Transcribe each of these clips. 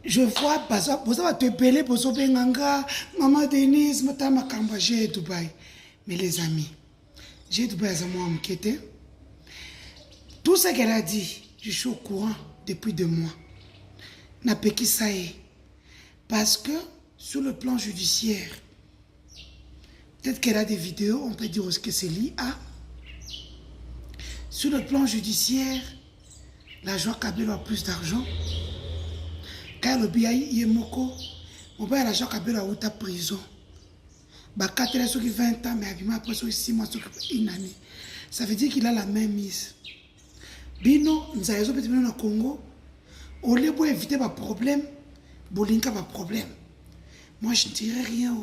Je vois, vous avez te belé, vous avez Maman Denise, j'ai Dubaï. Mais les amis, j'ai Dubaï à moi m'inquiéter. Tout ce qu'elle a dit, je suis au courant depuis 2 mois. N'a pas qui ça est. Parce que sur le plan judiciaire, peut-être qu'elle a des vidéos, on peut dire que c'est l'IA. Sur le plan judiciaire, la joie Kabelo a plus d'argent. Quand le BIA est moko, on peut la joie Kabelo a ta prison. Bah, 4 ans, 20 ans, mais après 6 mois, 1 année. Ça veut dire qu'il a la même mise. Bino, nous avons besoin de Congo. Au lieu d'éviter les problèmes, Bolinka va problème. Moi, je ne dirais rien.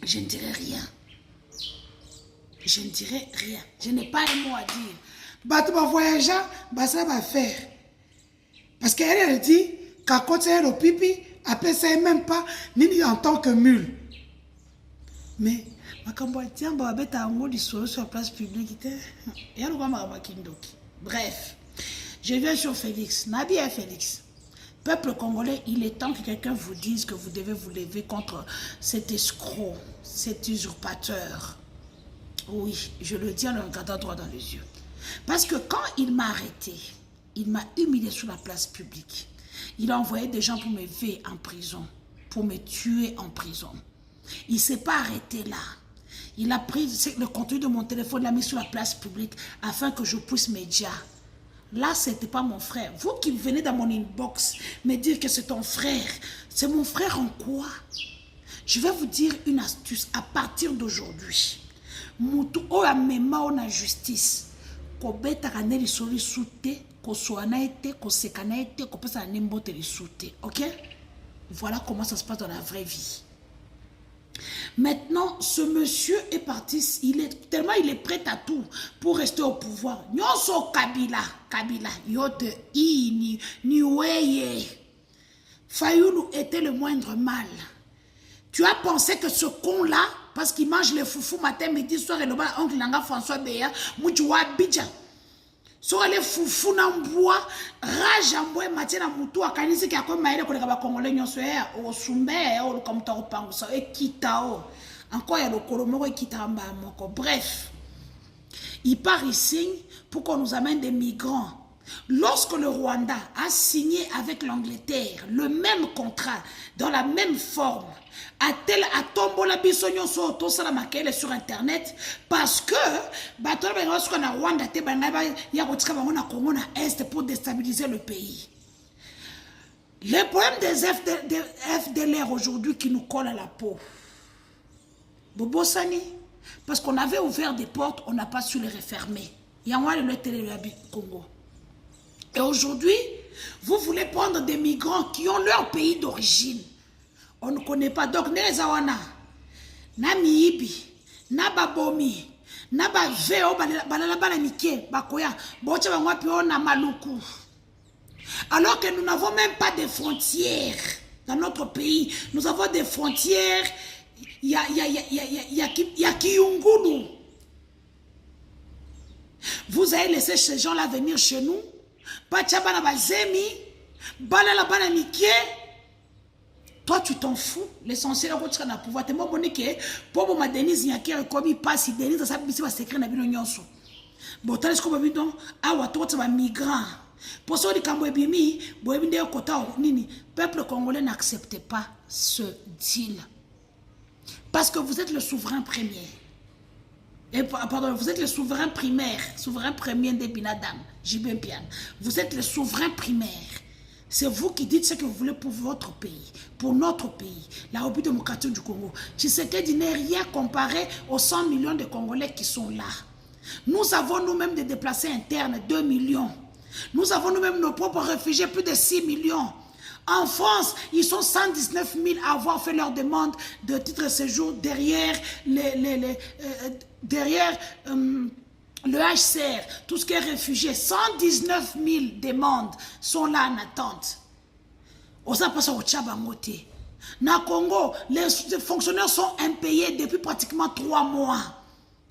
Je ne dirais rien. Je ne dirais rien. Je n'ai pas de mots à dire. Bah, tu vas voyager, bah, ça va faire. Parce qu'elle dit qu'à côté de pipi, après ça, même pas, ni en tant que mule. Mais, tiens, bah, bête en haut du sur la place publique. Et alors, bref, je viens sur Félix. Nabi et Félix. Peuple congolais, il est temps que quelqu'un vous dise que vous devez vous lever contre cet escroc, cet usurpateur. Oui, je le dis en le regardant droit dans les yeux. Parce que quand il m'a arrêté, il m'a humilié sur la place publique. Il a envoyé des gens pour me veiller en prison, pour me tuer en prison. Il ne s'est pas arrêté là. Il a pris le contenu de mon téléphone, l'a mis sur la place publique afin que je puisse me dire. Là, ce n'était pas mon frère. Vous qui venez dans mon inbox me dire que c'est ton frère, c'est mon frère en quoi? Je vais vous dire une astuce à partir d'aujourd'hui. Mutu oya mema ona justice. Ko beta kaneli soli soute, ko soana ete, ko sekana ete, ko pesa nembote li soute. OK? Voilà comment ça se passe dans la vraie vie. Maintenant, ce monsieur est parti, tellement il est prêt à tout pour rester au pouvoir. Nyonso Kabila, yote ni weye. Fayoulou était le moindre mal. Tu as pensé que ce con-là, parce qu'il mange les foufous matin, midi, soir, et le bas, oncle Nanga François Béa, Moutchoua Bidja. Sur les foufous n'amboua, rage en bois, matière à moutou, à canisi qui a comme maïre, qu'on a congolais, nyonso, au soumbe, au comme tao pango, et kitao. Encore, il y a le colombo et kitamba, bref. Il part ici pour qu'on nous amène des migrants. Lorsque le Rwanda a signé avec l'Angleterre le même contrat, dans la même forme, a-t-elle à tombola bisogno sur tout ça sur internet parce que Rwanda est pour déstabiliser le pays. Le problème des FDLR aujourd'hui qui nous colle à la peau. Bobo Sani, parce qu'on avait ouvert des portes, on n'a pas su les refermer. Il y a le télé Congo. Et aujourd'hui, vous voulez prendre des migrants qui ont leur pays d'origine. On ne connaît pas. Donc, Nezawana, na miibi, na babomi, na baveo, balalabala nike, bakoya, bocha bangwapi na maluku. Alors que nous n'avons même pas de frontières dans notre pays. Nous avons des frontières, il y a Kiyungulu. Vous avez laissé ces gens-là venir chez nous. Bachabana bazemi, balalabala nike. Toi, tu t'en fous. L'essentiel, c'est que tu as pouvoir. Tu m'as dit que pour ma Denise, il y a qui comme passe. Denise, ça va s'écrire dans le nyonso. Bon, tu as ce qu'on va dire donc. Ah, ouais, toi, tu es migrant. Pour ça, quand vous avez peuple congolais n'accepte pas ce deal. Parce que vous êtes le souverain premier. Et, pardon, vous êtes le souverain primaire. Souverain premier des Binadam. Jibempian. Vous êtes le souverain primaire. C'est vous qui dites ce que vous voulez pour votre pays, pour notre pays, la République démocratique du Congo. Tshisekedi n'est rien comparé aux 100 millions de Congolais qui sont là. Nous avons nous-mêmes des déplacés internes, 2 millions. Nous avons nous-mêmes nos propres réfugiés, plus de 6 millions. En France, ils sont 119 000 à avoir fait leur demande de titre de séjour derrière le HCR, tout ce qui est réfugié. 119 000 demandes sont là en attente. Na Congo, les fonctionnaires sont impayés depuis pratiquement 3 mois.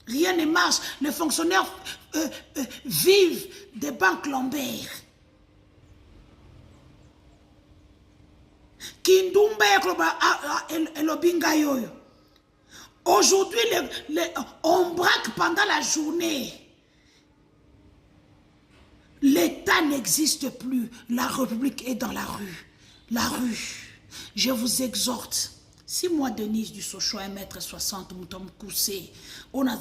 Rien ne marche. Les fonctionnaires vivent des banques lombaires. Kindumba et Lobinga yoyo. Aujourd'hui, on braque pendant la journée. L'État n'existe plus. La République est dans la rue. La rue. Je vous exhorte. Si moi, Denise du Sochaux, 1m60, Moutom Koussé, on a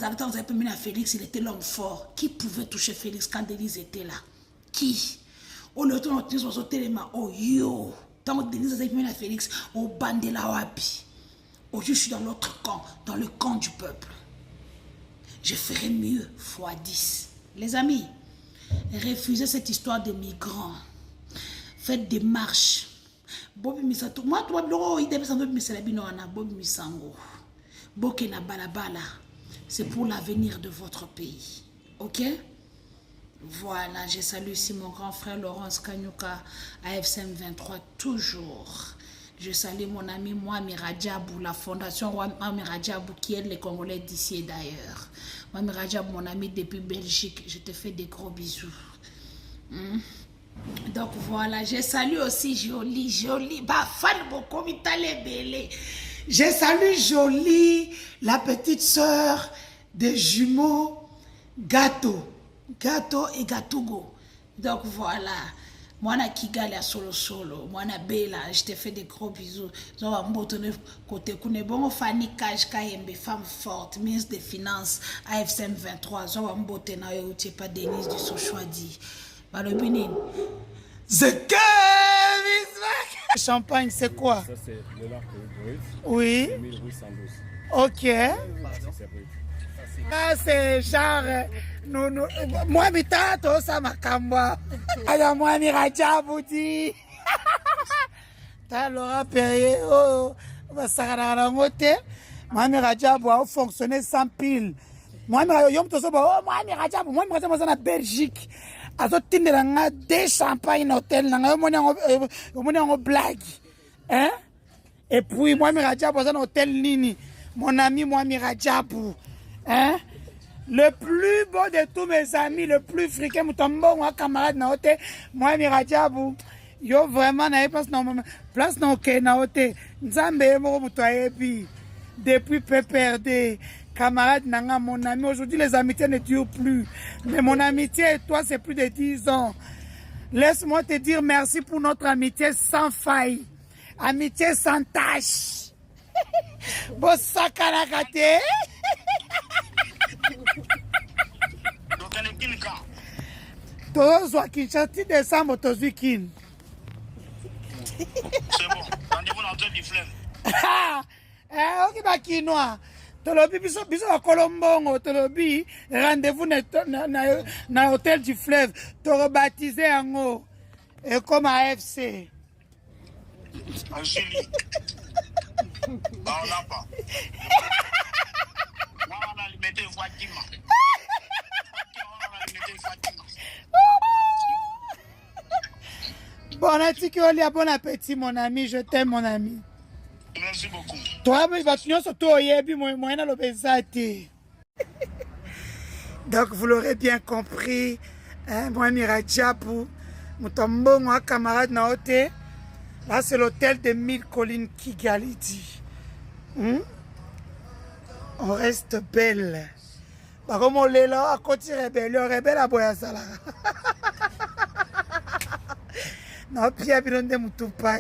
mis à Félix, il était l'homme fort. Qui pouvait toucher Félix quand Denise était là? Qui? On a tenu son téléma. Oh yo! Tant que Denise a mis à Félix, au Bandela Wabi. Aujourd'hui, je suis dans l'autre camp, dans le camp du peuple. Je ferai mieux, fois 10. Les amis, refusez cette histoire de migrants. Faites des marches. Bobi Misato, moi, toi, il devait s'en faire Bobi Misango. Bokena Balabala. C'est pour l'avenir de votre pays. Ok? Voilà, je salue ici mon grand frère Laurence Kanyuka, AFCM 23, toujours. Je salue mon ami Mohamed Radjabou, la fondation Mohamed Radjabou qui aide les Congolais d'ici et d'ailleurs. Mohamed Radjabou, mon ami depuis Belgique, je te fais des gros bisous. Donc voilà, je salue aussi Jolie, bah fan beaucoup, belé. Je salue Jolie, la petite sœur des jumeaux Gâteau et Gatougo. Donc voilà, moi na Kigali à solo, moi na Bella, je te fais des gros bisous. Zo va mbotone côté kune bongo Fanny Kaj Kayembe, femme forte, ministre des Finances, AFCM 23. Zo va mbote na yo tu pas Denise du Sochouadi. Balobinin. The game is back. Champagne, c'est quoi? Ça, c'est le lac brut. Oui. 1812. Ok. Ah, c'est genre, moi, mitato, ça m'a camboua. Alors, moi, Radjabou dit. T'as Laurent Perrier, oh, moi, Radjabou a fonctionné sans pile. Moi, Radjabou, en Belgique. Azotindelanga des champagne hôtel nanga en blague hein. Et puis moi Radjabou dans hôtel nini mon ami moi Radjabou hein, le plus beau de tous mes amis, le plus friqué mutombo moi camarade na hôtel moi Radjabou yo vraiment na place na ok na hôtel nzambe mo mutoyebi depuis PPRD. Camarade Nanga, mon ami, aujourd'hui les amitiés ne durent plus. Mais mon amitié et toi, c'est plus de 10 ans. Laisse-moi te dire merci pour notre amitié sans faille. Amitié sans tâche. Bossakanakate. Donc, elle est qui le camp? Tozo Kinshasa, décembre, Tozukin. C'est bon, rendez-vous dans le du fleuve. Ok, bah, quinoa. Tolobi biso a Colombongo, Tolobi rendez-vous na hôtel du fleuve, to rebaptisé en haut et comme AFC. En Chili. Bah on n'a pas. Là on a limité Fatima. On a limité Fatima. Bon atiki bon appétit mon ami, je t'aime mon ami. Merci beaucoup. Toi, donc, vous l'aurez bien compris, hein, moi, Radjabou, mon moi, camarade Naote, là, c'est l'hôtel de 1000 collines Kigali. On reste belle. Par contre, on est là, à côté rebelle à Boyasala. Non, Pierre Bilonde Moutoupas.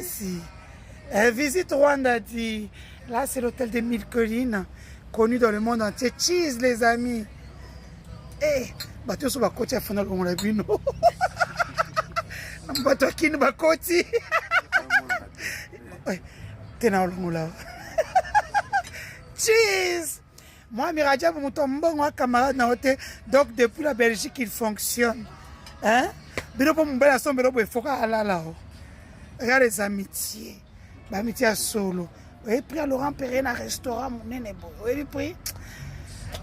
Visite Rwanda dit, là c'est l'hôtel des 1000 collines, connu dans le monde entier. Cheese les amis. Eh, bateau sur ma côte à fond on l'a vu, non? Bateau qui nous ma côte. T'es dans le là. Cheese. Moi, Radjabou, mon tombon, moi, camarade, na hôtel. Donc, depuis la Belgique, il fonctionne. Hein? Mais pour mon bel asson, mais il faut qu'à là. Regarde les amitiés. Amitié à solo. Et puis à Laurent Perrier, un restaurant, mon nez et puis,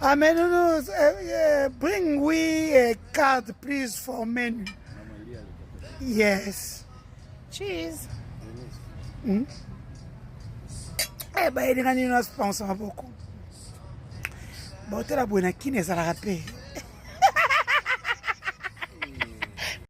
ah mais non, bring we a card, please, for menu. Yes. Cheese. Eh ben, il y a un sponsor beaucoup. Bon, tu as la bonne qui n'est pas la rappelée.